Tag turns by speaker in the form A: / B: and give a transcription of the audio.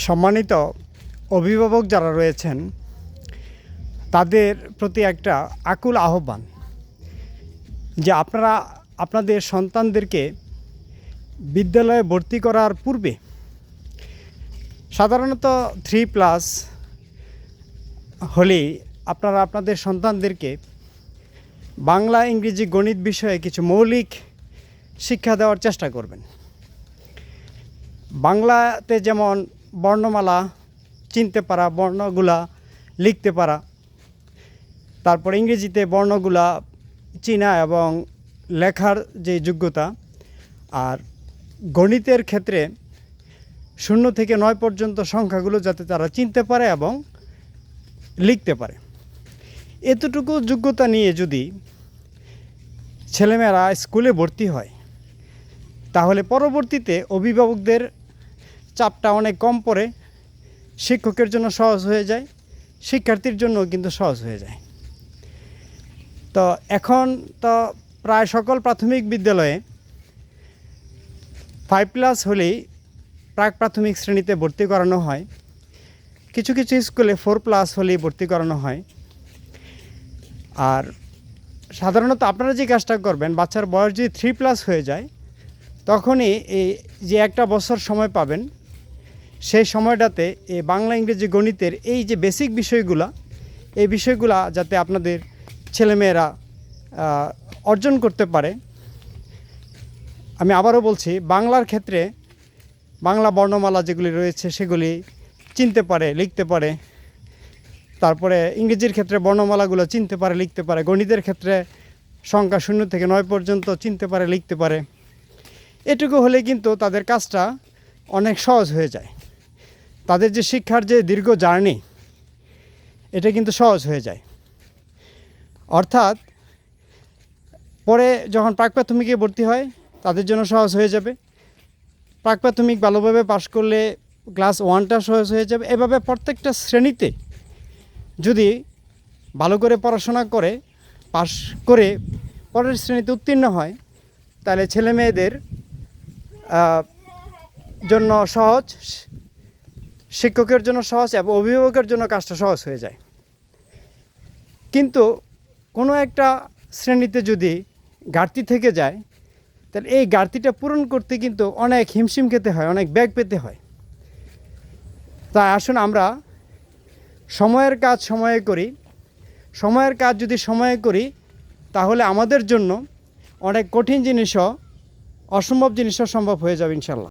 A: সম্মানিত অভিভাবক যারা রয়েছেন তাদের প্রতি একটা আকুল আহ্বান যে আপনারা আপনাদের সন্তানদেরকে বিদ্যালয়ে ভর্তি করার পূর্বে সাধারণত 3+ হলেই আপনারা আপনাদের সন্তানদেরকে বাংলা, ইংরেজি, গণিত বিষয়ে কিছু মৌলিক শিক্ষা দেওয়ার চেষ্টা করবেন। বাংলাতে যেমন বর্ণমালা চিনতে পারা, বর্ণগুলা লিখতে পারা, তারপর ইংরেজিতে বর্ণগুলা চিনা এবং লেখার যে যোগ্যতা, আর গণিতের ক্ষেত্রে 0 থেকে 9 পর্যন্ত সংখ্যাগুলো যাতে তারা চিনতে পারে এবং লিখতে পারে। এতটুকু যোগ্যতা নিয়ে যদি ছেলেমেয়েরা স্কুলে ভর্তি হয় তাহলে পরবর্তীতে অভিভাবকদের চাপটা অনেক কম পড়ে, শিক্ষকের জন্য সহজ হয়ে যায়, শিক্ষার্থীর জন্য কিন্তু সহজ হয়ে যায়। তো এখন তো প্রায় সকল প্রাথমিক বিদ্যালয়ে 5+ হলেই প্রাক প্রাথমিক শ্রেণীতে ভর্তি করানো হয়। কিছু কিছু স্কুলে 4+ হলেই ভর্তি করানো হয়। আর সাধারণত আপনারা যে কাজটা করবেন, বাচ্চার বয়স যদি 3+ হয়ে যায় তখনই এই যে 1 বছর সময় পাবেন, সেই সময়টাতে এই বাংলা, ইংরেজি, গণিতের এই যে বেসিক বিষয়গুলা, এই বিষয়গুলা যাতে আপনাদের ছেলেমেয়েরা অর্জন করতে পারে। আমি আবারও বলছি, বাংলার ক্ষেত্রে বাংলা বর্ণমালা যেগুলি রয়েছে সেগুলি চিনতে পারে, লিখতে পারে। তারপরে ইংরেজির ক্ষেত্রে বর্ণমালাগুলো চিনতে পারে, লিখতে পারে। গণিতের ক্ষেত্রে সংখ্যা 0 থেকে 9 পর্যন্ত চিনতে পারে, লিখতে পারে। এটুকু হলে কিন্তু তাদের কাজটা অনেক সহজ হয়ে যায়। তাদের যে শিক্ষার যে দীর্ঘ জার্নি, এটা কিন্তু সহজ হয়ে যায়। অর্থাৎ পরে যখন প্রাক প্রাথমিকে ভর্তি হয় তাদের জন্য সহজ হয়ে যাবে। প্রাক প্রাথমিক ভালোভাবে পাশ করলে ক্লাস 1টা সহজ হয়ে যাবে। এভাবে প্রত্যেকটা শ্রেণীতে যদি ভালো করে পড়াশোনা করে পাশ করে পরের শ্রেণীতে উত্তীর্ণ হয় তাহলে ছেলে মেয়েদের জন্য সহজ, শিক্ষকের জন্য সহজ এবং অভিভাবকের জন্য কাজটা সহজ হয়ে যায়। কিন্তু কোনো একটা শ্রেণীতে যদি ঘাটতি থেকে যায় তাহলে এই ঘাটতিটা পূরণ করতে কিন্তু অনেক হিমশিম খেতে হয়, অনেক ব্যাগ পেতে হয়। তাই আসুন আমরা সময়ের কাজ সময়ে করি। সময়ের কাজ যদি সময়ে করি তাহলে আমাদের জন্য অনেক কঠিন জিনিসও, অসম্ভব জিনিসও সম্ভব হয়ে যাবে ইনশাল্লাহ।